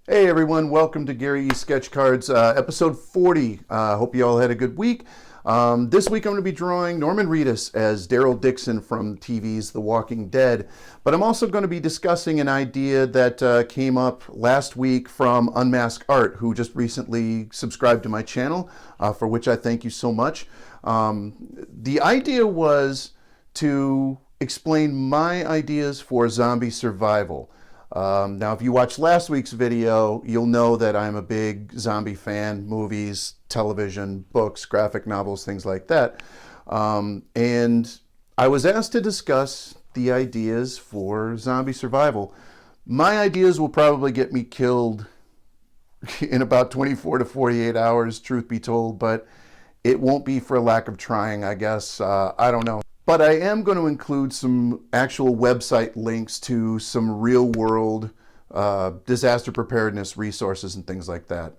Hey everyone, welcome to Gary E. Sketch Cards, episode 40. Hope you all had a good week. This week I'm going to be drawing Norman Reedus as Daryl Dixon from TV's The Walking Dead, but I'm also going to be discussing an idea that came up last week from Unmasked Art, who just recently subscribed to my channel, for which I thank you so much. The idea was to explain my ideas for zombie survival. Now, if you watched last week's video, you'll know that I'm a big zombie fan, movies, television, books, graphic novels, things like that. And I was asked to discuss the ideas for zombie survival. My ideas will probably get me killed in about 24 to 48 hours, truth be told, but it won't be for lack of trying, I guess. I don't know. But I am going to include some actual website links to some real world disaster preparedness resources and things like that.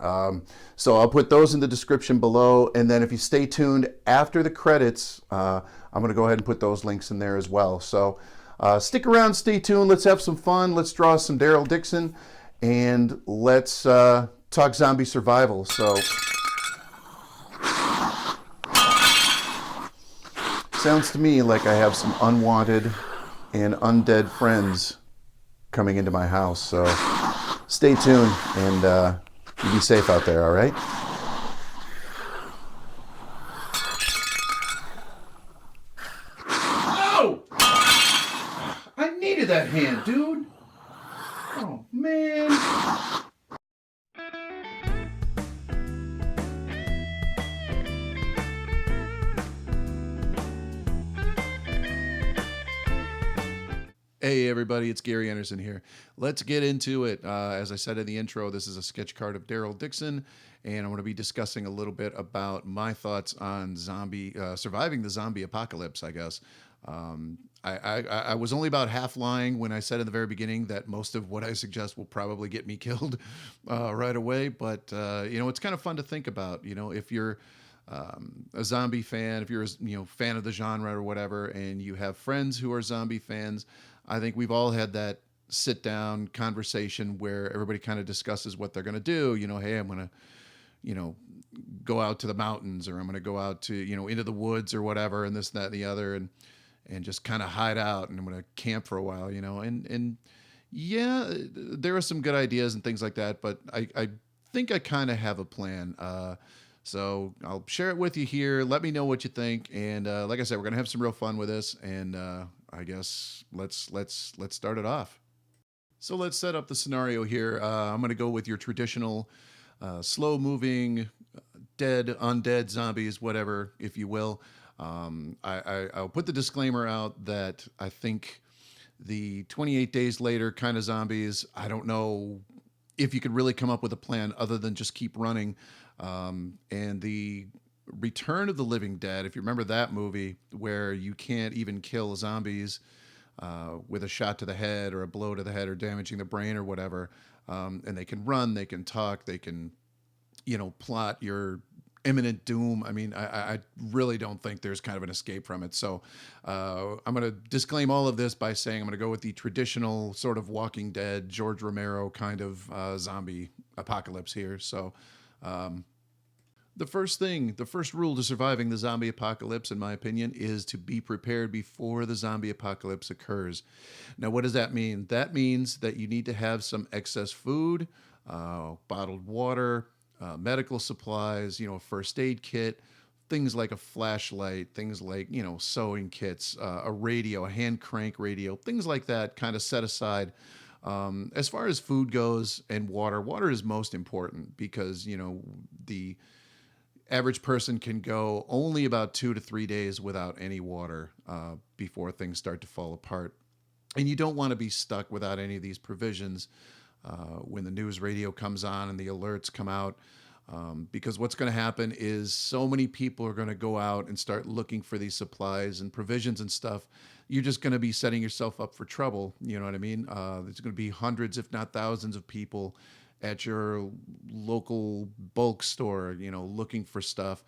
So I'll put those in the description below. And then if you stay tuned after the credits, I'm going to go ahead and put those links in there as well. So stick around, stay tuned. Let's have some fun. Let's draw some Daryl Dixon and let's talk zombie survival. So sounds to me like I have some unwanted and undead friends coming into my house. So stay tuned and you be safe out there, all right? Oh! I needed that hand, dude. Oh, man. Hey everybody, it's Gary Enerson here. Let's get into it. As I said in the intro, this is a sketch card of Daryl Dixon, and I'm going to be discussing a little bit about my thoughts on surviving the zombie apocalypse, I guess. I was only about half lying when I said in the very beginning that most of what I suggest will probably get me killed right away, but it's kind of fun to think about. If you're a zombie fan, if you're a fan of the genre or whatever, and you have friends who are zombie fans, I think we've all had that sit down conversation where everybody kind of discusses what they're going to do. Hey, I'm going to, go out to the mountains, or I'm going to go out to, into the woods or whatever, and this, that, and the other, and just kind of hide out, and I'm going to camp for a while, and yeah, there are some good ideas and things like that, but I think I kind of have a plan. So I'll share it with you here. Let me know what you think. And like I said, we're gonna have some real fun with this. And I guess let's start it off. So let's set up the scenario here. I'm gonna go with your traditional slow-moving, dead, undead zombies, whatever, if you will. I'll put the disclaimer out that I think the 28 days later kind of zombies, I don't know if you could really come up with a plan other than just keep running. And the Return of the Living Dead, if you remember that movie, where you can't even kill zombies with a shot to the head or a blow to the head or damaging the brain or whatever, and they can run, they can talk, they can, plot your imminent doom. I mean, I really don't think there's kind of an escape from it. So I'm going to disclaim all of this by saying I'm going to go with the traditional sort of Walking Dead, George Romero kind of zombie apocalypse here. So the first rule to surviving the zombie apocalypse, in my opinion, is to be prepared before the zombie apocalypse occurs. Now, what does that mean? That means that you need to have some excess food, bottled water, medical supplies, a first aid kit, things like a flashlight, things like, sewing kits, a radio, a hand crank radio, things like that kind of set aside. As far as food goes and water is most important because, the average person can go only about 2 to 3 days without any water before things start to fall apart. And you don't want to be stuck without any of these provisions when the news radio comes on and the alerts come out. Because what's going to happen is so many people are going to go out and start looking for these supplies and provisions and stuff. You're just going to be setting yourself up for trouble. You know what I mean? There's going to be hundreds, if not thousands, of people at your local bulk store, looking for stuff.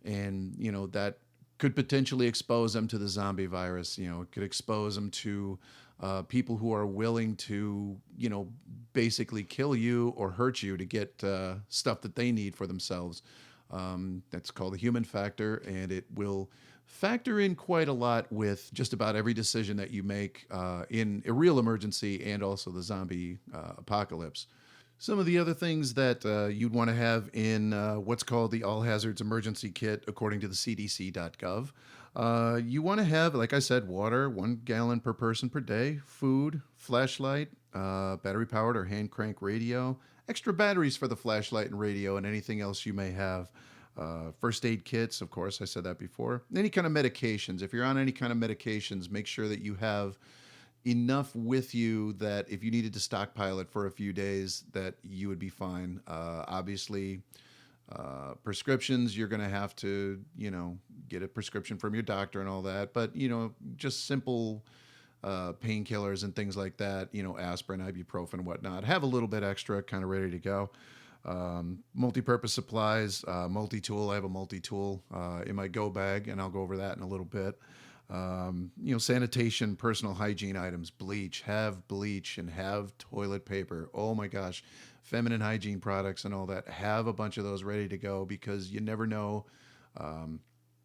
And, that could potentially expose them to the zombie virus. It could expose them to people who are willing to, basically kill you or hurt you to get stuff that they need for themselves. That's called the human factor, and it will factor in quite a lot with just about every decision that you make in a real emergency and also the zombie apocalypse. Some of the other things that you'd want to have in what's called the All Hazards Emergency Kit, according to the CDC.gov. You want to have, like I said, water, 1 gallon per person per day, food, flashlight, battery powered or hand crank radio, extra batteries for the flashlight and radio, and anything else you may have. First aid kits, of course, I said that before. Any kind of medications. If you're on any kind of medications, make sure that you have enough with you that if you needed to stockpile it for a few days, that you would be fine. Obviously, prescriptions, you're going to have to, get a prescription from your doctor and all that. But, just simple painkillers and things like that, aspirin, ibuprofen, whatnot. Have a little bit extra, kind of ready to go. Multi-purpose supplies, multi-tool. I have a multi-tool in my go bag, and I'll go over that in a little bit. Sanitation, personal hygiene items, bleach, have bleach and have toilet paper. Oh my gosh, feminine hygiene products and all that. Have a bunch of those ready to go, because you never know.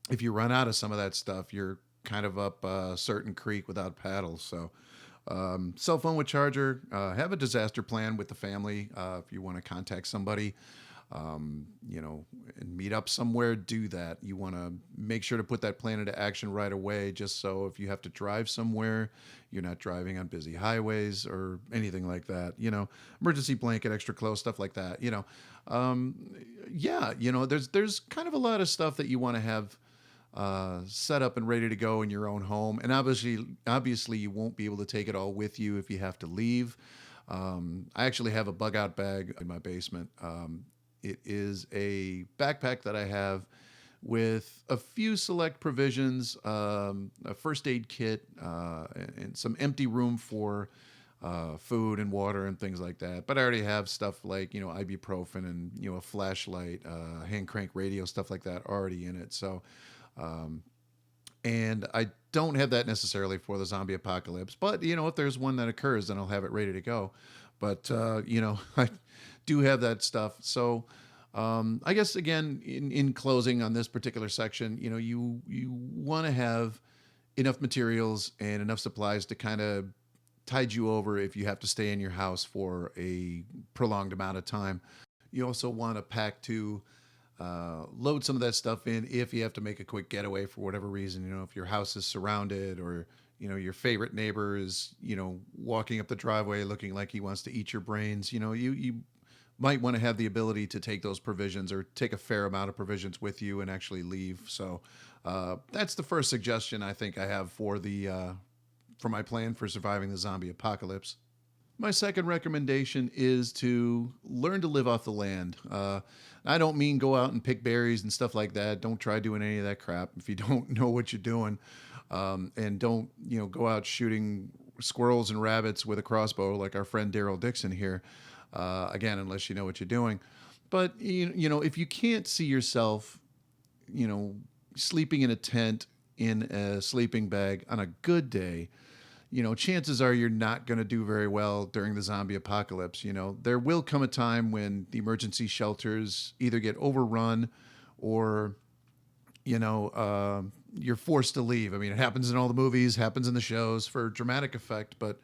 If you run out of some of that stuff, you're kind of up a certain creek without paddles. So, cell phone with charger, have a disaster plan with the family. If you want to contact somebody, and meet up somewhere, do that. You want to make sure to put that plan into action right away, just so if you have to drive somewhere, you're not driving on busy highways or anything like that. Emergency blanket, extra clothes, stuff like that. There's kind of a lot of stuff that you want to have set up and ready to go in your own home. And obviously, you won't be able to take it all with you if you have to leave. I actually have a bug out bag in my basement. It is a backpack that I have with a few select provisions, a first aid kit, and some empty room for food and water and things like that. But I already have stuff like, ibuprofen and, a flashlight, hand crank radio, stuff like that already in it. So, and I don't have that necessarily for the zombie apocalypse, but if there's one that occurs, then I'll have it ready to go. But, I do have that stuff. So, I guess again, in closing on this particular section, you want to have enough materials and enough supplies to kind of tide you over if you have to stay in your house for a prolonged amount of time. You also want to pack to load some of that stuff in if you have to make a quick getaway for whatever reason. If your house is surrounded, or your favorite neighbor is walking up the driveway looking like he wants to eat your brains. You might want to have the ability to take those provisions, or take a fair amount of provisions with you and actually leave. So that's the first suggestion I think I have for my plan for surviving the zombie apocalypse. My second recommendation is to learn to live off the land. I don't mean go out and pick berries and stuff like that. Don't try doing any of that crap if you don't know what you're doing. And don't, go out shooting squirrels and rabbits with a crossbow like our friend Daryl Dixon here. Again, unless you know what you're doing. But, if you can't see yourself, sleeping in a tent in a sleeping bag on a good day, chances are you're not going to do very well during the zombie apocalypse. There will come a time when the emergency shelters either get overrun, or, you're forced to leave. I mean, it happens in all the movies, happens in the shows for dramatic effect, but,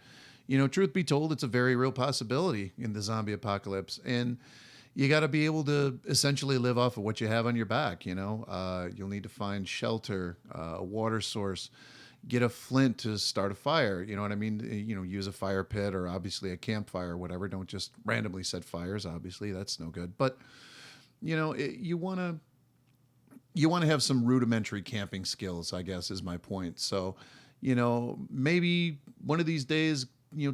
truth be told, it's a very real possibility in the zombie apocalypse. And you got to be able to essentially live off of what you have on your back. You'll need to find shelter, a water source, get a flint to start a fire. You know what I mean? Use a fire pit, or obviously a campfire or whatever. Don't just randomly set fires. Obviously, that's no good. But, you want to have some rudimentary camping skills, I guess, is my point. So, maybe one of these days,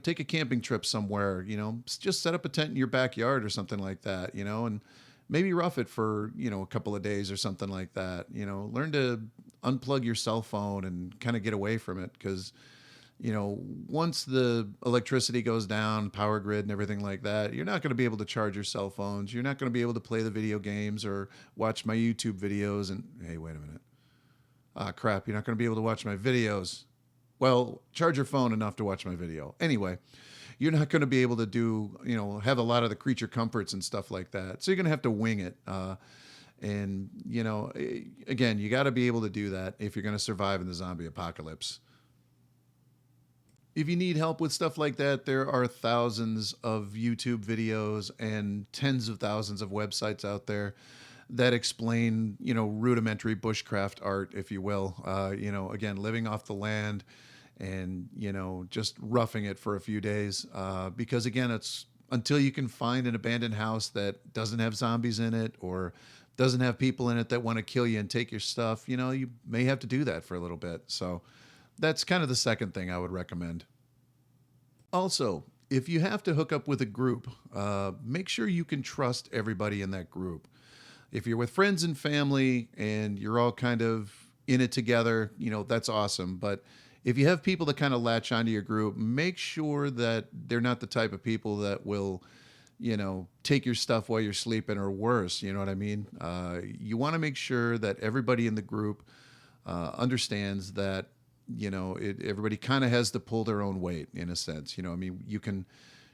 take a camping trip somewhere, just set up a tent in your backyard or something like that, and maybe rough it for, a couple of days or something like that. Learn to unplug your cell phone and kind of get away from it. Because, once the electricity goes down, power grid and everything like that, you're not going to be able to charge your cell phones. You're not going to be able to play the video games or watch my YouTube videos. And hey, wait a minute. Ah, crap. You're not going to be able to watch my videos. Well, charge your phone enough to watch my video. Anyway, you're not going to be able to do, have a lot of the creature comforts and stuff like that. So you're going to have to wing it. And, again, you got to be able to do that if you're going to survive in the zombie apocalypse. If you need help with stuff like that, there are thousands of YouTube videos and tens of thousands of websites out there that explain, rudimentary bushcraft art, if you will. Again, living off the land and, just roughing it for a few days. Because again, it's until you can find an abandoned house that doesn't have zombies in it or doesn't have people in it that want to kill you and take your stuff, you may have to do that for a little bit. So that's kind of the second thing I would recommend. Also, if you have to hook up with a group, make sure you can trust everybody in that group. If you're with friends and family and you're all kind of in it together, that's awesome. But if you have people that kind of latch onto your group, make sure that they're not the type of people that will, take your stuff while you're sleeping or worse. You know what I mean? You want to make sure that everybody in the group understands that, everybody kind of has to pull their own weight in a sense. You can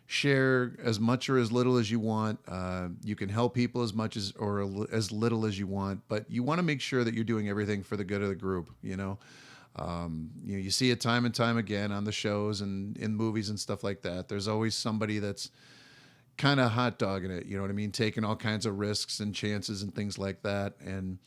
share as much or as little as you want. You can help people as much as or as little as you want, but you want to make sure that you're doing everything for the good of the group. You see it time and time again on the shows and in movies and stuff like that. There's always somebody that's kind of hot dogging it. You know what I mean? Taking all kinds of risks and chances and things like that. And,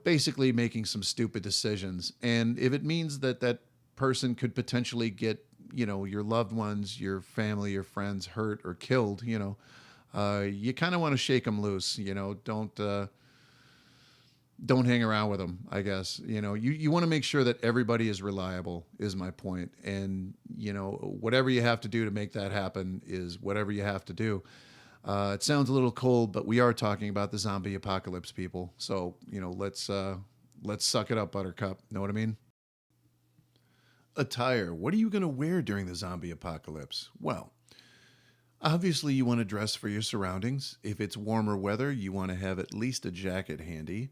basically making some stupid decisions. And if it means that that person could potentially get, your loved ones, your family, your friends hurt or killed, you kind of want to shake them loose. Don't hang around with them, I guess. You want to make sure that everybody is reliable is my point. And, whatever you have to do to make that happen is whatever you have to do. It sounds a little cold, but we are talking about the zombie apocalypse, people. So, let's suck it up, Buttercup. Know what I mean? Attire. What are you going to wear during the zombie apocalypse? Well, obviously you want to dress for your surroundings. If it's warmer weather, you want to have at least a jacket handy.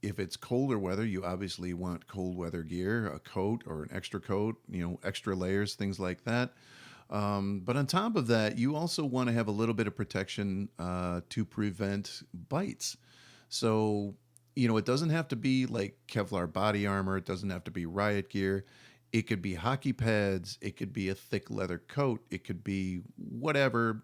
If it's colder weather, you obviously want cold weather gear, a coat or an extra coat, extra layers, things like that. But on top of that, you also want to have a little bit of protection to prevent bites. So, it doesn't have to be like Kevlar body armor. It doesn't have to be riot gear. It could be hockey pads. It could be a thick leather coat. It could be whatever,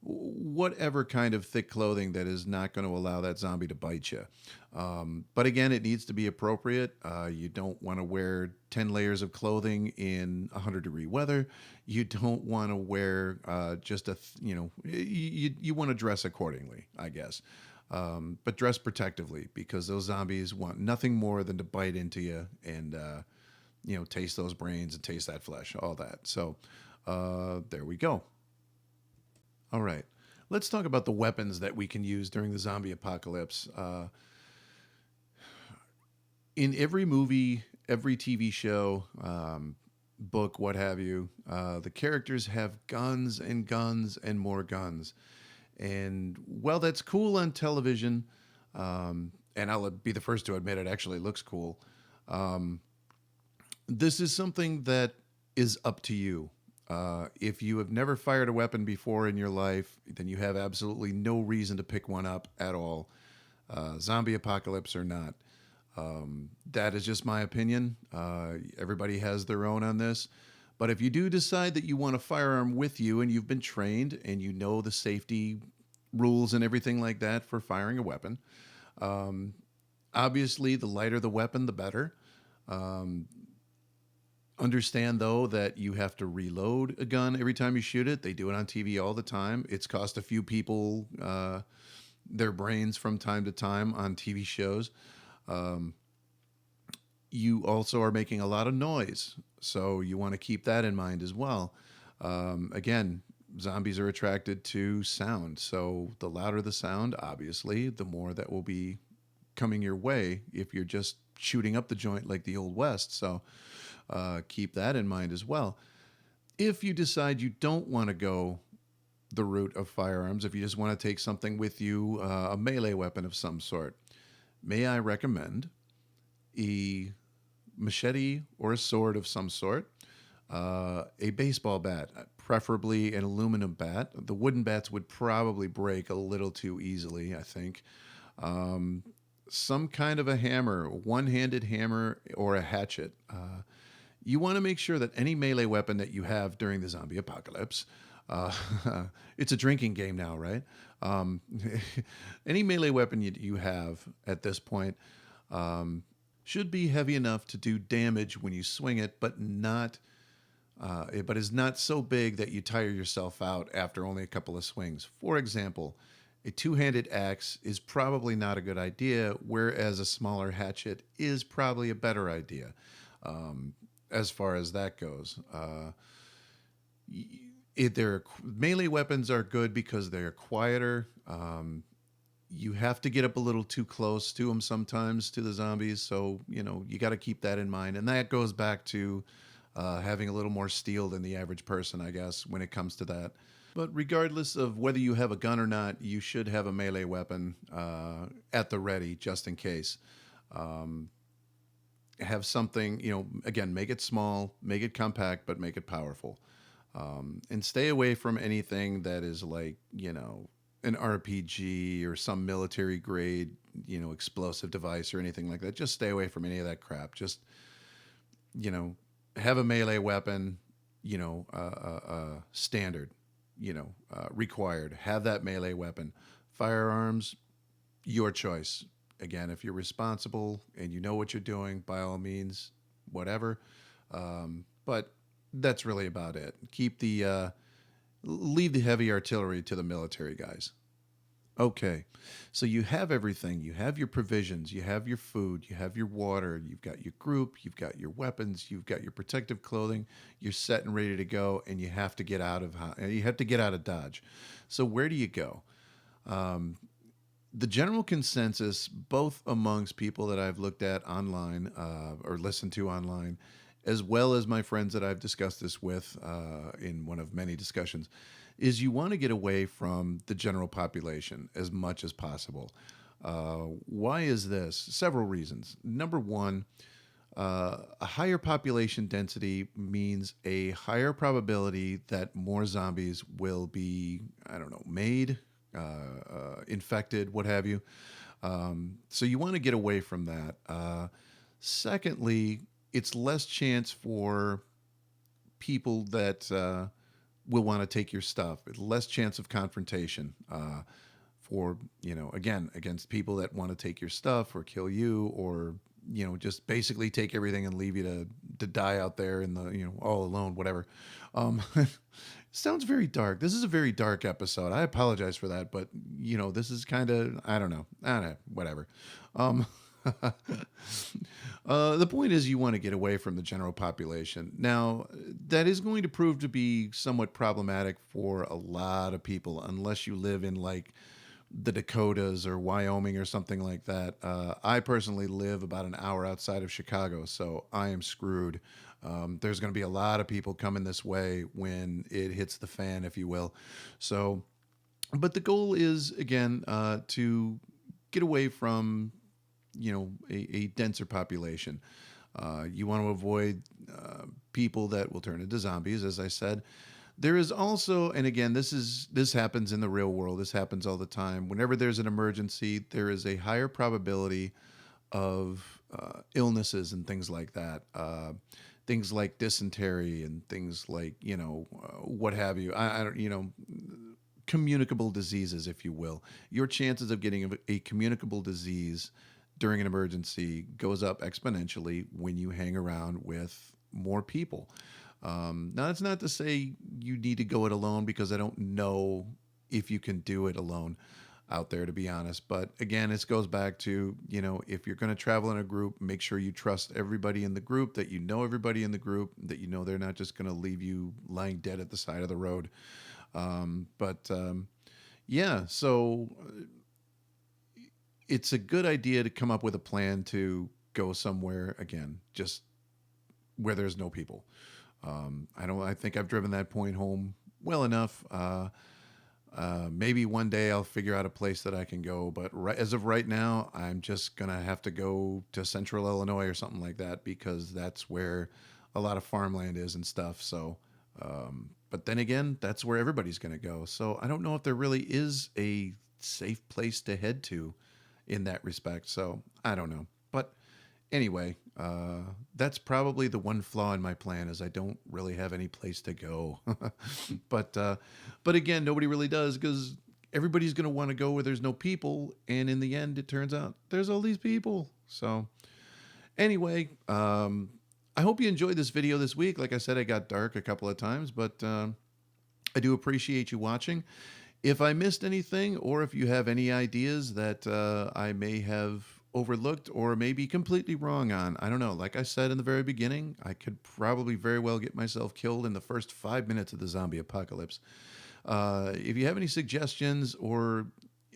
whatever kind of thick clothing that is not going to allow that zombie to bite you. But again, it needs to be appropriate. You don't want to wear 10 layers of clothing in 100-degree weather. You don't want to wear you want to dress accordingly, I guess. But dress protectively because those zombies want nothing more than to bite into you and, taste those brains and taste that flesh, all that. So there we go. All right, let's talk about the weapons that we can use during the zombie apocalypse. In every movie, every TV show, book, what have you, the characters have guns and guns and more guns. And well, that's cool on television. And I'll be the first to admit it actually looks cool. This is something that is up to you. If you have never fired a weapon before in your life, then you have absolutely no reason to pick one up at all. Zombie apocalypse or not. That is just my opinion. Everybody has their own on this. But if you do decide that you want a firearm with you and you've been trained and you know the safety rules and everything like that for firing a weapon, obviously the lighter the weapon, the better. Understand, though, that you have to reload a gun every time you shoot it. They do it on TV all the time. It's cost a few people their brains from time to time on TV shows. You also are making a lot of noise, so you want to keep that in mind as well. Again, zombies are attracted to sound, so the louder the sound, obviously, the more that will be coming your way if you're just shooting up the joint like the Old West. So keep that in mind as well. If you decide you don't want to go the route of firearms, if you just want to take something with you, a melee weapon of some sort, may I recommend a machete or a sword of some sort, a baseball bat, preferably an aluminum bat. The wooden bats would probably break a little too easily, I think. Some kind of a hammer, one-handed hammer, or a hatchet. You want to make sure that any melee weapon that you have during the zombie apocalypse, uh, it's a drinking game now, right? Um, any melee weapon you have at this point should be heavy enough to do damage when you swing it, but is not so big that you tire yourself out after only a couple of swings. For example, a two-handed axe is probably not a good idea, whereas a smaller hatchet is probably a better idea, as far as that goes. Melee weapons are good because they're quieter. You have to get up a little too close to them sometimes, to the zombies, so you got to keep that in mind, and that goes back to having a little more steel than the average person, I guess, when it comes to that. But regardless of whether you have a gun or not, you should have a melee weapon at the ready, just in case. Have something, again, make it small, make it compact, but make it powerful. And stay away from anything that is like, an RPG or some military grade, explosive device or anything like that. Just stay away from any of that crap. Just, have a melee weapon, standard, required. Have that melee weapon. Firearms, your choice. Again, if you're responsible and you know what you're doing, by all means, whatever. But that's really about it. Leave the heavy artillery to the military guys. Okay, so you have everything. You have your provisions, you have your food, you have your water, you've got your group, you've got your weapons, you've got your protective clothing. You're set and ready to go, and you have to get out of Dodge. So where do you go? The general consensus, both amongst people that I've looked at online or listened to online, as well as my friends that I've discussed this with in one of many discussions, is you want to get away from the general population as much as possible. Why is this? Several reasons. Number one, a higher population density means a higher probability that more zombies will be, made, infected, what have you. So you want to get away from that. Secondly, it's less chance for people that will want to take your stuff. It's less chance of confrontation again, against people that want to take your stuff or kill you, or just basically take everything and leave you to die out there in the all alone, whatever. Sounds very dark. This is a very dark episode. I apologize for that, but this is kind of, I don't know, whatever. The point is, you want to get away from the general population. Now, that is going to prove to be somewhat problematic for a lot of people, unless you live in like the Dakotas or Wyoming or something like that. I personally live about an hour outside of Chicago, so I am screwed. There's going to be a lot of people coming this way when it hits the fan, if you will. So, but the goal is, again, to get away from a denser population. You want to avoid people that will turn into zombies, as I said. There is also, and again, this happens in the real world. This happens all the time. Whenever there's an emergency, there is a higher probability of illnesses and things like that. Things like dysentery and things like what have you. I don't communicable diseases, if you will. Your chances of getting a communicable disease during an emergency goes up exponentially when you hang around with more people. Now, that's not to say you need to go it alone, because I don't know if you can do it alone out there, to be honest. But again, it goes back to, if you're going to travel in a group, make sure you trust everybody in the group, that everybody in the group, that they're not just going to leave you lying dead at the side of the road. Yeah, so it's a good idea to come up with a plan to go somewhere, again, just where there's no people. I think I've driven that point home well enough. Maybe one day I'll figure out a place that I can go, but as of right now, I'm just gonna have to go to Central Illinois or something like that because that's where a lot of farmland is and stuff. So, but then again, that's where everybody's gonna go. So I don't know if there really is a safe place to head to in that respect. So I don't know, but anyway, that's probably the one flaw in my plan is I don't really have any place to go. but but again, nobody really does because everybody's going to want to go where there's no people, and in the end, it turns out there's all these people. So anyway, I hope you enjoyed this video this week. Like I said, I got dark a couple of times, but I do appreciate you watching. If I missed anything, or if you have any ideas that I may have overlooked or maybe completely wrong on, I don't know. Like I said in the very beginning, I could probably very well get myself killed in the first 5 minutes of the zombie apocalypse. If you have any suggestions or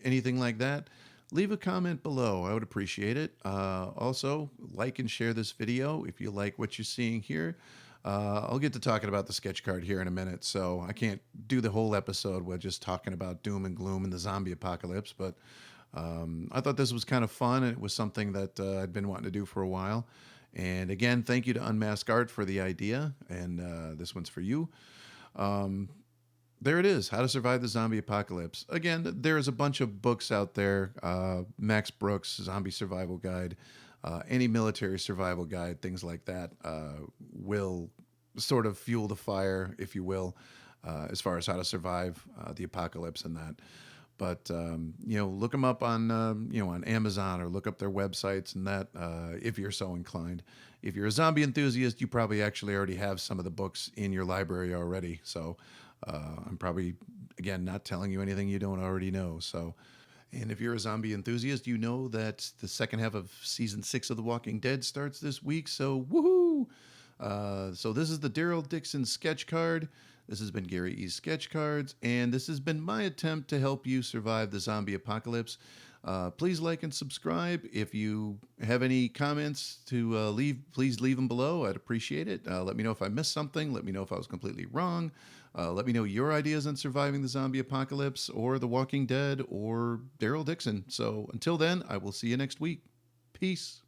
anything like that, leave a comment below. I would appreciate it. Also, like and share this video if you like what you're seeing here. I'll get to talking about the sketch card here in a minute, so I can't do the whole episode with just talking about doom and gloom and the zombie apocalypse, but I thought this was kind of fun, and it was something that I'd been wanting to do for a while. And again, thank you to Unmask Art for the idea, and this one's for you. There it is, How to Survive the Zombie Apocalypse. Again, there's a bunch of books out there. Max Brooks' Zombie Survival Guide, any military survival guide, things like that will sort of fuel the fire, if you will, as far as how to survive the apocalypse and that. But look them up on on Amazon or look up their websites and that if you're so inclined. If you're a zombie enthusiast, you probably actually already have some of the books in your library already. So I'm probably again not telling you anything you don't already know. So. And if you're a zombie enthusiast, you know that the second half of season 6 of The Walking Dead starts this week. So woohoo! So this is the Daryl Dixon sketch card. This has been Gary E's Sketch Cards, and this has been my attempt to help you survive the zombie apocalypse. Please like and subscribe. If you have any comments to leave, please leave them below. I'd appreciate it. Let me know if I missed something. Let me know if I was completely wrong. Let me know your ideas on surviving the zombie apocalypse or The Walking Dead or Daryl Dixon. So until then, I will see you next week. Peace.